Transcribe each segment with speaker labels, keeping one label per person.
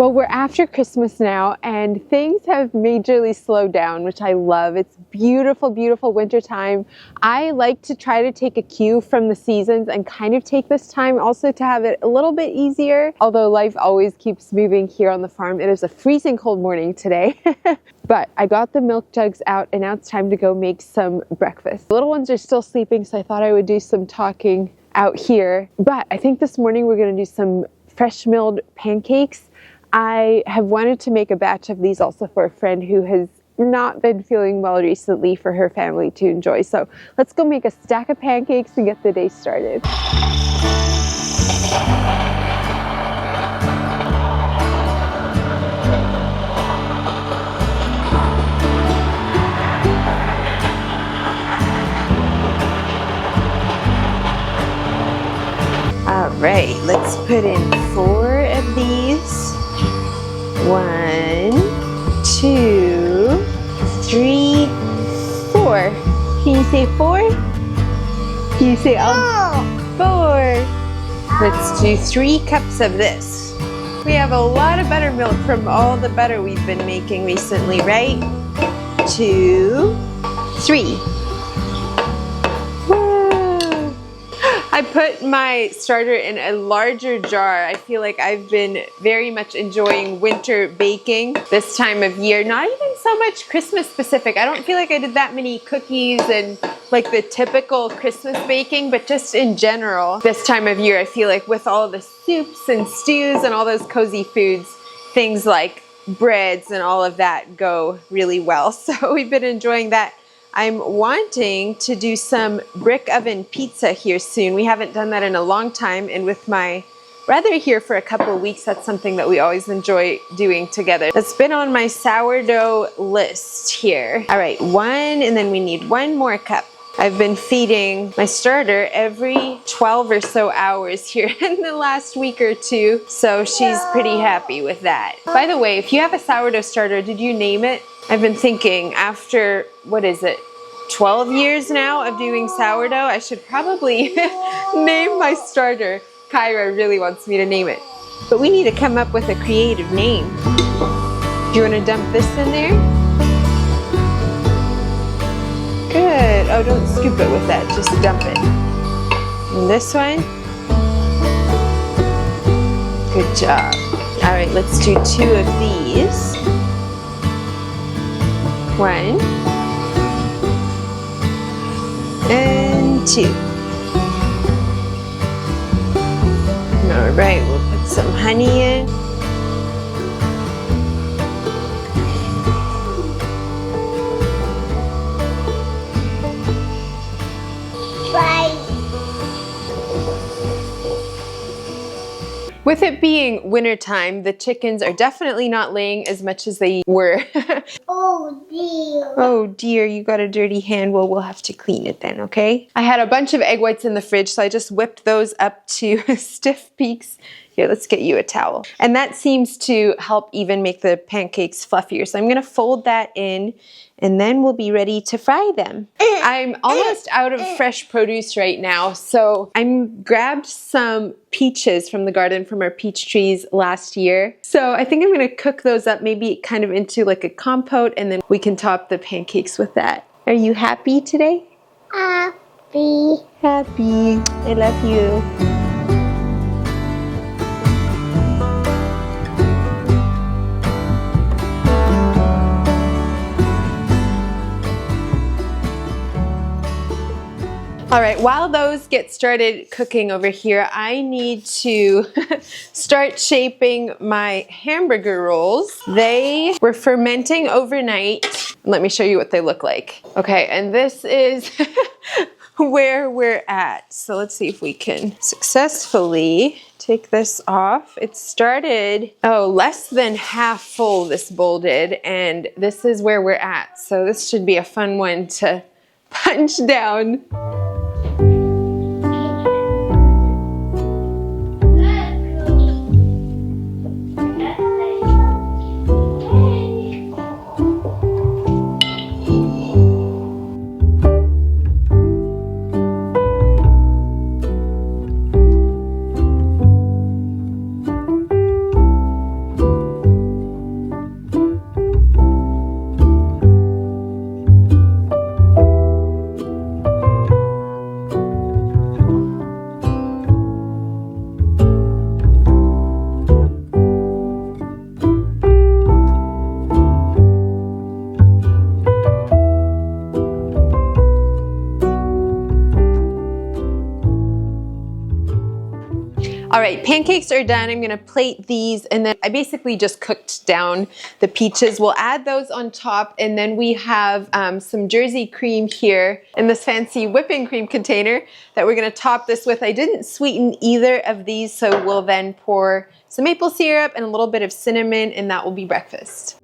Speaker 1: Well, we're after Christmas now and things have majorly slowed down, which I love. It's beautiful, beautiful winter time. I like to try to take a cue from the seasons and kind of take this time also to have it a little bit easier. Although life always keeps moving here on the farm. It is a freezing cold morning today. But I got the milk jugs out and now it's time to go make some breakfast. The little ones are still sleeping, so I thought I would do some talking out here. But I think this morning we're going to do some fresh milled pancakes. I have wanted to make a batch of these also for a friend who has not been feeling well recently for her family to enjoy. So let's go make a stack of pancakes and get the day started. All right, let's put in 4 of these. 1, 2, 3, 4. Can you say 4? Can you say all? 4. Let's do 3 cups of this. We have a lot of buttermilk from all the butter we've been making recently, right? 2, 3. I put my starter in a larger jar. I feel like I've been very much enjoying winter baking this time of year. Not even so much Christmas specific. I don't feel like I did that many cookies and like the typical Christmas baking, but just in general, this time of year, I feel like with all the soups and stews and all those cozy foods, things like breads and all of that go really well. So we've been enjoying that. I'm wanting to do some brick oven pizza here soon. We haven't done that in a long time, and with my brother here for a couple of weeks, that's something that we always enjoy doing together. That's been on my sourdough list here. All right, 1, and then we need 1 more cup. I've been feeding my starter every 12 or so hours here in the last week or 2, so she's pretty happy with that. By the way, if you have a sourdough starter, did you name it? I've been thinking after, what is it, 12 years now of doing sourdough, I should probably name my starter. Kyra really wants me to name it. But we need to come up with a creative name. Do you want to dump this in there? Good. Oh, don't scoop it with that, just dump it. And this one. Good job. All right, let's do 2 of these. 1 and 2. All right, we'll put some honey in. With it being wintertime, the chickens are definitely not laying as much as they were.
Speaker 2: Oh dear.
Speaker 1: Oh dear, you got a dirty hand. Well, we'll have to clean it then, okay? I had a bunch of egg whites in the fridge, so I just whipped those up to stiff peaks. Here, let's get you a towel. And that seems to help even make the pancakes fluffier. So I'm gonna fold that in and then we'll be ready to fry them. I'm almost out of fresh produce right now, so I grabbed some peaches from the garden from our peach trees last year. So I think I'm gonna cook those up maybe kind of into like a compote, and then we can top the pancakes with that. Are you happy today?
Speaker 2: Happy.
Speaker 1: Happy. I love you. All right, while those get started cooking over here, I need to start shaping my hamburger rolls. They were fermenting overnight. Let me show you what they look like. Okay, and this is where we're at. So let's see if we can successfully take this off. It started, less than half full, this bowl did, and this is where we're at. So this should be a fun one to punch down. All right, pancakes are done. I'm gonna plate these, and then I basically just cooked down the peaches. We'll add those on top, and then we have some Jersey cream here in this fancy whipping cream container that we're gonna top this with. I didn't sweeten either of these, so we'll then pour some maple syrup and a little bit of cinnamon, and that will be breakfast.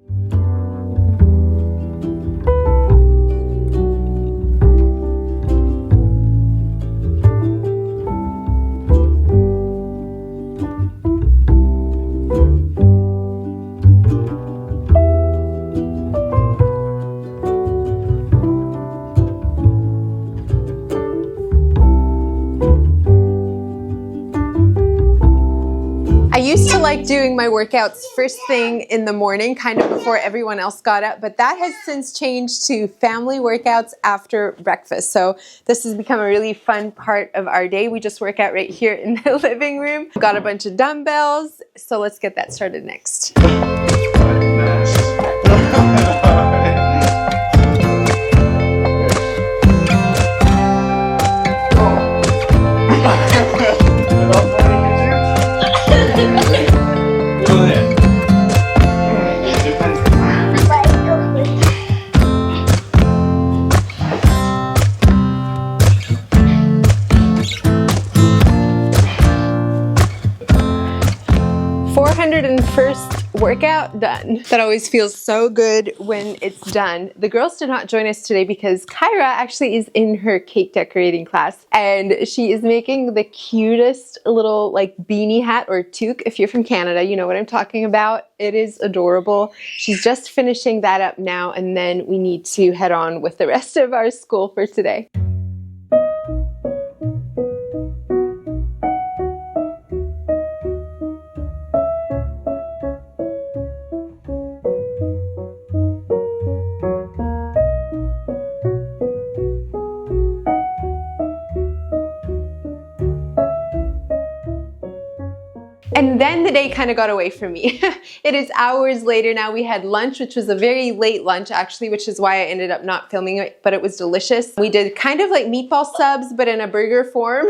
Speaker 1: I used to like doing my workouts first thing in the morning, kind of before everyone else got up, but that has since changed to family workouts after breakfast. So this has become a really fun part of our day. We just work out right here in the living room. Got a bunch of dumbbells, so let's get that started next. First workout done. That always feels so good when it's done. The girls did not join us today because Kyra actually is in her cake decorating class, and she is making the cutest little like beanie hat or toque. If you're from Canada, you know what I'm talking about. It is adorable. She's just finishing that up now, and then we need to head on with the rest of our school for today. And then the day kind of got away from me. It is hours later now. We had lunch, which was a very late lunch actually, which is why I ended up not filming it, but it was delicious. We did kind of like meatball subs, but in a burger form,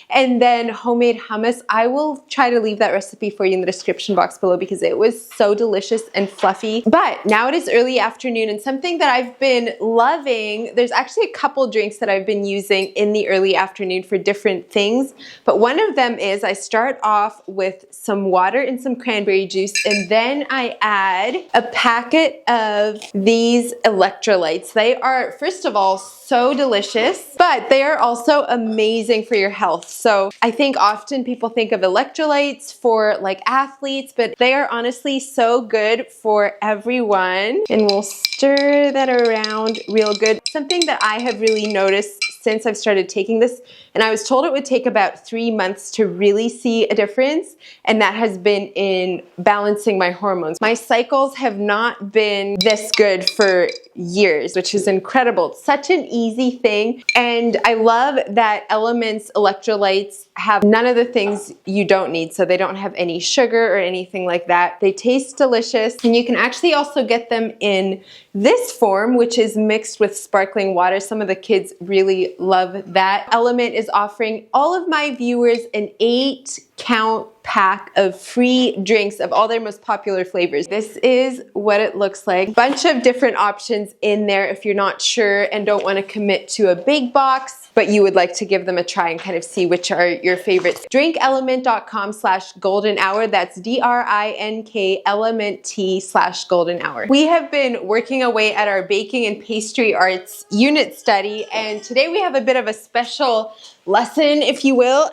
Speaker 1: and then homemade hummus. I will try to leave that recipe for you in the description box below because it was so delicious and fluffy. But now it is early afternoon, and something that I've been loving, there's actually a couple drinks that I've been using in the early afternoon for different things, but one of them is I start off with some water and some cranberry juice, and then I add a packet of these electrolytes. They are, first of all, so delicious, but they are also amazing for your health. So I think often people think of electrolytes for like athletes, but they are honestly so good for everyone. And we'll stir that around real good. Something that I have really noticed since I've started taking this, and I was told it would take about 3 months to really see a difference, and that has been in balancing my hormones. My cycles have not been this good for years, which is incredible. It's such an easy thing, and I love that Element's electrolytes have none of the things you don't need. So they don't have any sugar or anything like that. They taste delicious, and you can actually also get them in this form, which is mixed with sparkling water. Some of the kids really love that. Element is offering all of my viewers an 8-count pack of free drinks of all their most popular flavors. This is what it looks like. Bunch of different options in there if you're not sure and don't want to commit to a big box, but you would like to give them a try and kind of see which are your favorites. Drinkelement.com/golden hour. That's DRINK element T/golden hour. We have been working away at our baking and pastry arts unit study, and today we have a bit of a special lesson, if you will.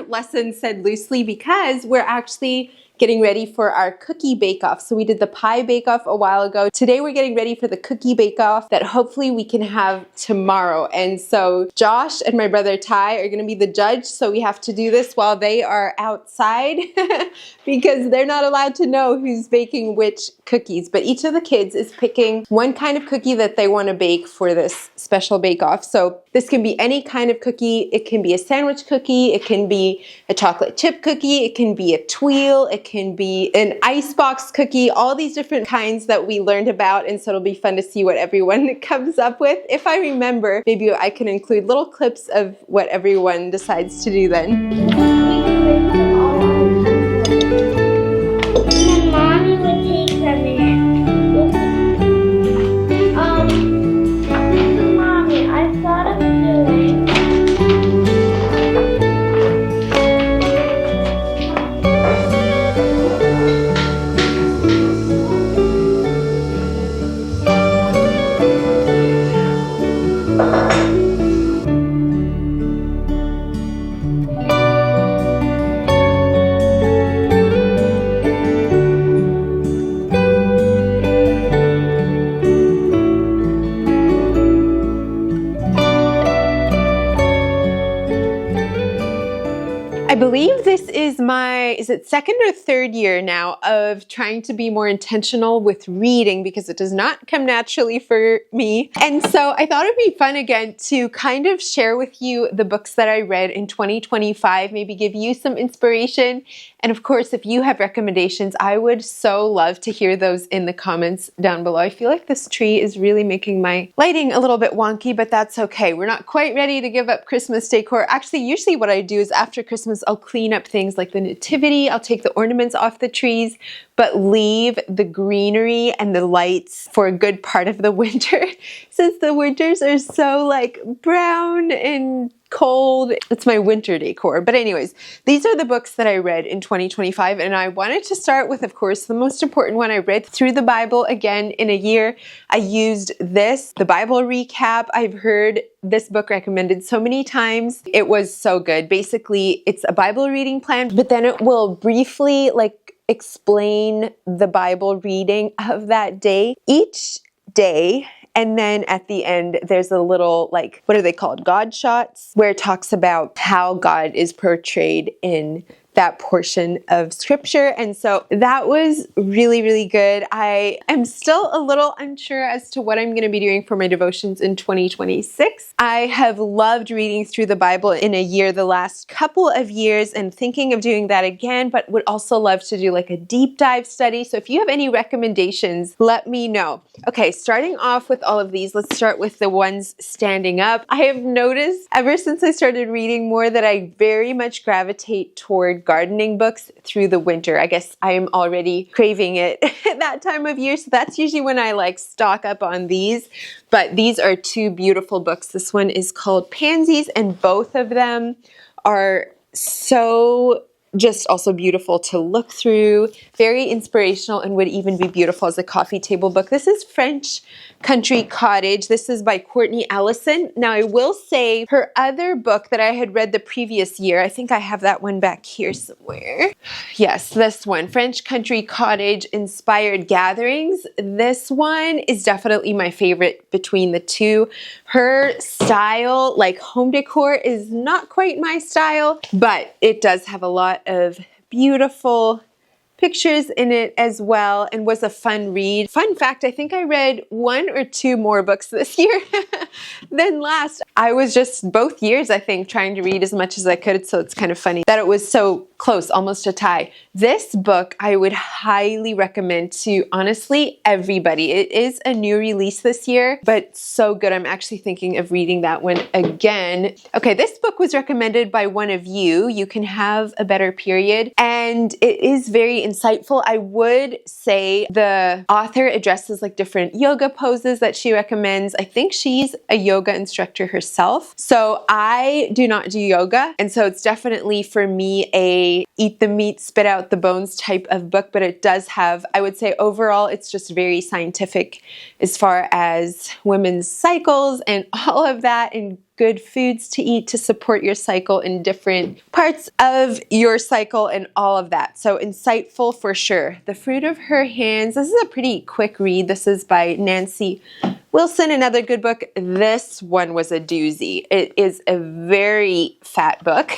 Speaker 1: Lesson said loosely, because we're actually getting ready for our cookie bake-off. So we did the pie bake-off a while ago. Today we're getting ready for the cookie bake-off that hopefully we can have tomorrow. And so Josh and my brother Ty are gonna be the judge. So we have to do this while they are outside because they're not allowed to know who's baking which cookies. But each of the kids is picking one kind of cookie that they wanna bake for this special bake-off. So this can be any kind of cookie. It can be a sandwich cookie. It can be a chocolate chip cookie. It can be a tuile. It can be an icebox cookie, all these different kinds that we learned about, and so it'll be fun to see what everyone comes up with. If I remember, maybe I can include little clips of what everyone decides to do then. believe this is my, is it second or third year now of trying to be more intentional with reading because it does not come naturally for me. And so I thought it'd be fun again to kind of share with you the books that I read in 2025, maybe give you some inspiration. And of course, if you have recommendations, I would so love to hear those in the comments down below. I feel like this tree is really making my lighting a little bit wonky, but that's okay. We're not quite ready to give up Christmas decor. Actually, usually what I do is after Christmas, I'll clean up things like the nativity, I'll take the ornaments off the trees, but leave the greenery and the lights for a good part of the winter since the winters are so like brown and cold. It's my winter decor. But anyways, these are the books that I read in 2025, and I wanted to start with, of course, the most important one. I read through the Bible again in a year. I used this, the Bible recap. I've heard this book recommended so many times. It was so good. Basically, it's a Bible reading plan, but then it will briefly explain the Bible reading of that day each day. And then at the end, there's a little, what are they called? God shots, where it talks about how God is portrayed in that portion of scripture. And so that was really, really good. I am still a little unsure as to what I'm going to be doing for my devotions in 2026. I have loved reading through the Bible in a year the last couple of years and thinking of doing that again, but would also love to do a deep dive study. So if you have any recommendations, let me know. Okay, starting off with all of these, let's start with the ones standing up. I have noticed ever since I started reading more that I very much gravitate toward gardening books through the winter. I guess I am already craving it at that time of year. So that's usually when I stock up on these. But these are two beautiful books. This one is called Pansies, and both of them are so just also beautiful to look through, very inspirational, and would even be beautiful as a coffee table book. This is French Country Cottage. This is by Courtney Allison. Now I will say her other book that I had read the previous year, I think I have that one back here somewhere. Yes, this one, French Country Cottage Inspired Gatherings. This one is definitely my favorite between the two. Her style, home decor, is not quite my style, but it does have a lot of beautiful pictures in it as well, and was a fun read. Fun fact, I think I read one or two more books this year than last. I was just both years, I think, trying to read as much as I could, so it's kind of funny that it was so close, almost a tie. This book I would highly recommend to honestly everybody. It is a new release this year, but so good. I'm actually thinking of reading that one again. Okay, this book was recommended by one of you. You Can Have a Better Period, and it is very insightful. I would say the author addresses different yoga poses that she recommends. I think she's a yoga instructor herself. So I do not do yoga, and so it's definitely for me a eat the meat, spit out the bones type of book, but it does have, I would say overall, it's just very scientific as far as women's cycles and all of that, and good foods to eat to support your cycle in different parts of your cycle and all of that. So insightful for sure. The Fruit of Her Hands. This is a pretty quick read. This is by Nancy Wilson, another good book. This one was a doozy. It is a very fat book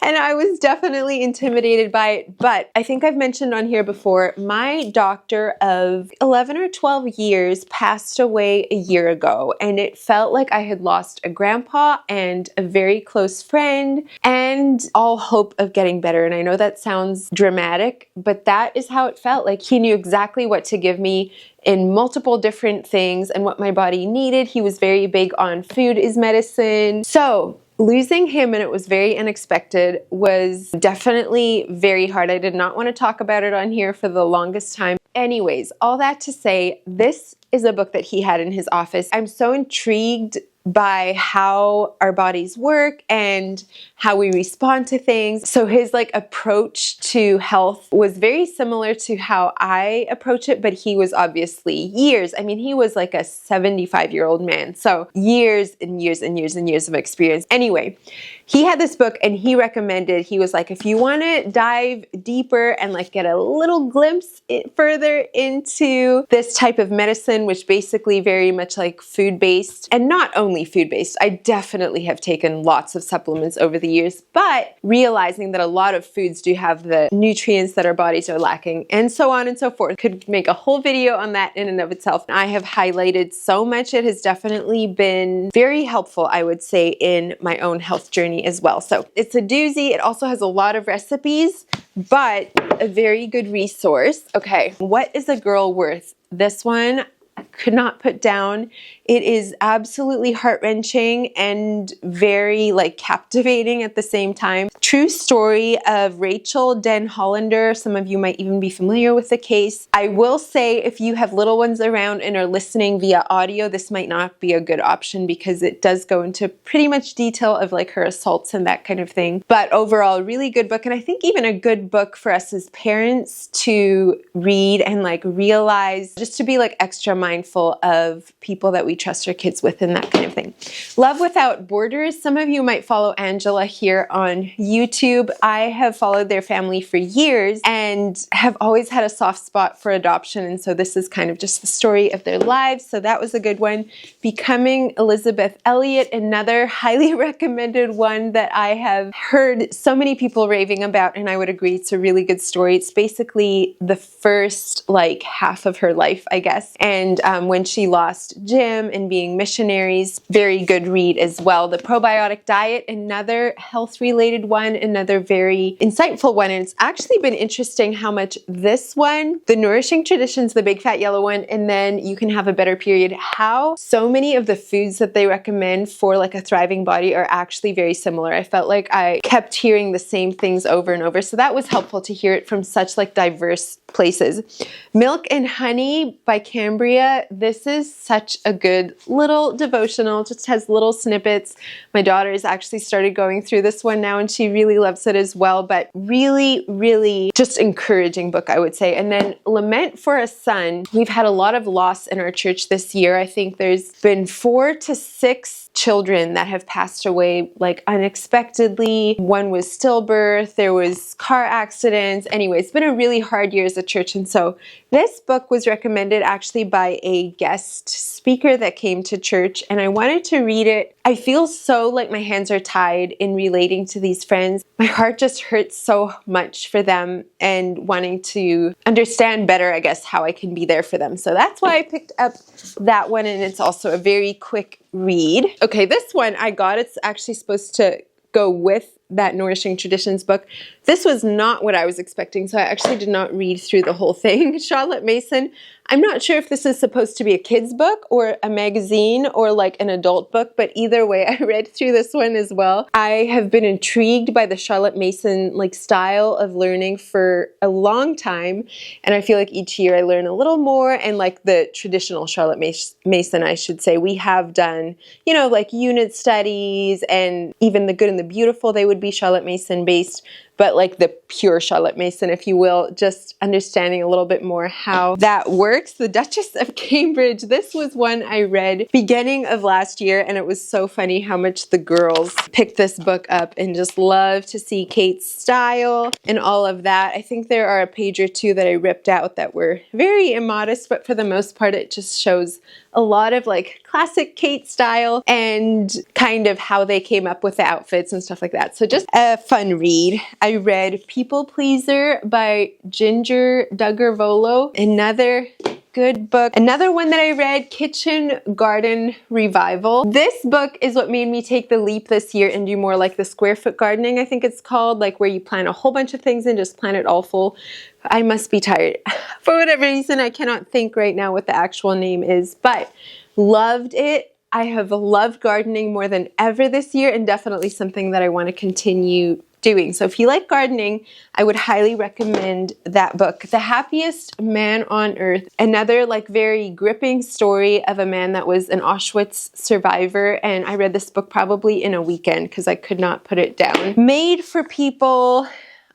Speaker 1: and I was definitely intimidated by it, but I think I've mentioned on here before, my doctor of 11 or 12 years passed away a year ago, and it felt like I had lost a grandpa and a very close friend and all hope of getting better. And I know that sounds dramatic, but that is how it felt. He knew exactly what to give me in multiple different things and what my body needed. He was very big on food is medicine. So losing him, and it was very unexpected, was definitely very hard. I did not want to talk about it on here for the longest time. Anyways, all that to say, this is a book that he had in his office. I'm so intrigued by how our bodies work and how we respond to things. So his approach to health was very similar to how I approach it, but he was obviously years. I mean, he was a 75-year-old man. So years and years and years and years of experience. Anyway, he had this book and he recommended, he was if you want to dive deeper and get a little glimpse further into this type of medicine, which basically very much food-based, and not only mainly food-based. I definitely have taken lots of supplements over the years, but realizing that a lot of foods do have the nutrients that our bodies are lacking, and so on and so forth. Could make a whole video on that in and of itself. I have highlighted so much. It has definitely been very helpful, I would say, in my own health journey as well. So it's a doozy. It also has a lot of recipes, but a very good resource. Okay, What is a Girl Worth? This one I could not put down. It is absolutely heart-wrenching and very captivating at the same time. True story of Rachel Den Hollander. Some of you might even be familiar with the case. I will say if you have little ones around and are listening via audio, this might not be a good option because it does go into pretty much detail of her assaults and that kind of thing. But overall, really good book, and I think even a good book for us as parents to read and realize, just to be extra mindful of people that we trust our kids with and that kind of thing. Love Without Borders. Some of you might follow Angela here on YouTube. I have followed their family for years and have always had a soft spot for adoption, and so this is kind of just the story of their lives, so that was a good one. Becoming Elizabeth Elliot, another highly recommended one that I have heard so many people raving about, and I would agree it's a really good story. It's basically the first half of her life, I guess, and when she lost Jim and being missionaries. Very good read as well. The Probiotic Diet, another health-related one, another very insightful one, and it's actually been interesting how much this one, the Nourishing Traditions, the big fat yellow one, and then You Can Have a Better Period, how so many of the foods that they recommend for a thriving body are actually very similar. I felt like I kept hearing the same things over and over, so that was helpful to hear it from such diverse places. Milk and Honey by Cambria. This is such a good little devotional, just has little snippets. My daughter has actually started going through this one now and she really loves it as well, but really, really just encouraging book, I would say. And then Lament for a Son. We've had a lot of loss in our church this year. I think there's been 4 to 6 children that have passed away unexpectedly. One was stillbirth, there was car accidents. Anyway, it's been a really hard year as a church, and so this book was recommended actually by a guest speaker that came to church, and I wanted to read it. I feel so my hands are tied in relating to these friends. My heart just hurts so much for them and wanting to understand better, I guess, how I can be there for them. So that's why I picked up that one, and it's also a very quick read. Okay, this one I got. It's actually supposed to go with that Nourishing Traditions book. This was not what I was expecting, so I actually did not read through the whole thing. Charlotte Mason. I'm not sure if this is supposed to be a kid's book or a magazine or an adult book, but either way, I read through this one as well. I have been intrigued by the Charlotte Mason style of learning for a long time, and I feel each year I learn a little more, and the traditional Charlotte Mason, I should say, we have done, unit studies and even the Good and the Beautiful, they would be Charlotte Mason based, but the pure Charlotte Mason, if you will, just understanding a little bit more how that works. The Duchess of Cambridge. This was one I read beginning of last year, and it was so funny how much the girls picked this book up and just love to see Kate's style and all of that. I think there are a page or two that I ripped out that were very immodest, but for the most part, it just shows a lot of classic Kate style and kind of how they came up with the outfits and stuff like that. So just a fun read. I read People Pleaser by Ginger Duggar-Volo, another good book. Another one that I read, Kitchen Garden Revival. This book is what made me take the leap this year and do more the square foot gardening, I think it's called, where you plant a whole bunch of things and just plant it all full. I must be tired. For whatever reason, I cannot think right now what the actual name is, but loved it. I have loved gardening more than ever this year, and definitely something that I want to continue doing. So if you like gardening, I would highly recommend that book. The Happiest Man on Earth, another very gripping story of a man that was an Auschwitz survivor, and I read this book probably in a weekend because I could not put it down. Made for People.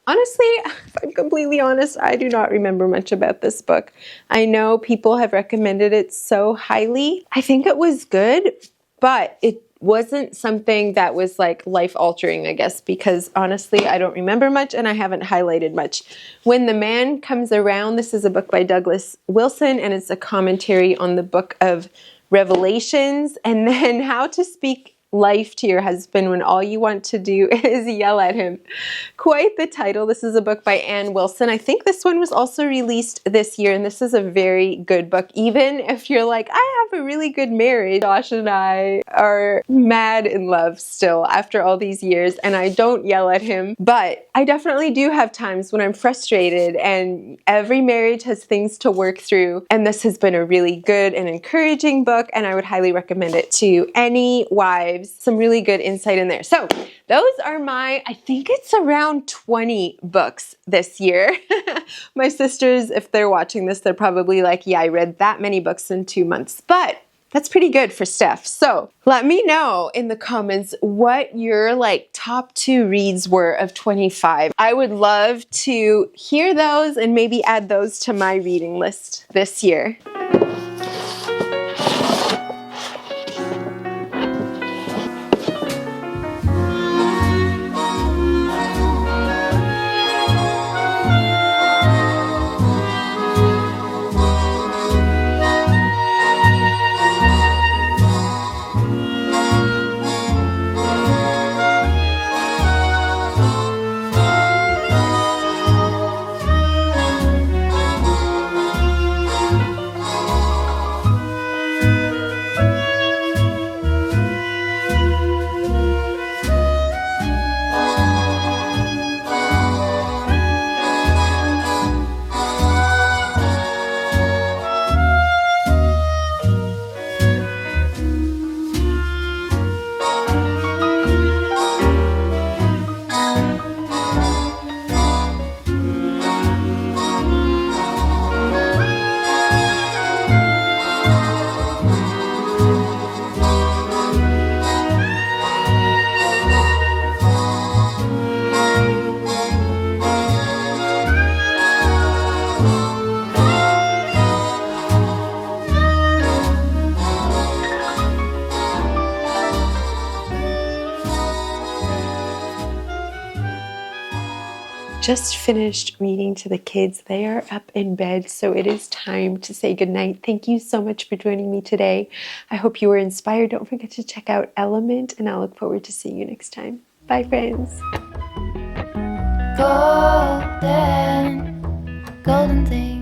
Speaker 1: Honestly, if I'm completely honest, I do not remember much about this book. I know people have recommended it so highly. I think it was good, but it wasn't something that was life-altering, I guess, because honestly, I don't remember much and I haven't highlighted much. When the Man Comes Around, this is a book by Douglas Wilson, and it's a commentary on the book of revelations, and then how to speak life to your husband when all you want to do is yell at him. Quite the title. This is a book by Ann Wilson. I think this one was also released this year, and this is a very good book. Even if you're like, I have a really good marriage, Josh and I are mad in love still after all these years, and I don't yell at him, but I definitely do have times when I'm frustrated, and every marriage has things to work through, and this has been a really good and encouraging book, and I would highly recommend it to any wives. Some really good insight in there. So those are I think it's around 20 books this year. My sisters, if they're watching this, they're probably like, yeah, I read that many books in 2 months, but that's pretty good for Steph. So let me know in the comments what your top 2 reads were of 25. I would love to hear those and maybe add those to my reading list this year. Just finished reading to the kids. They are up in bed, so it is time to say goodnight. Thank you so much for joining me today. I hope you were inspired. Don't forget to check out Element, and I'll look forward to seeing you next time. Bye, friends.
Speaker 3: Golden, golden thing.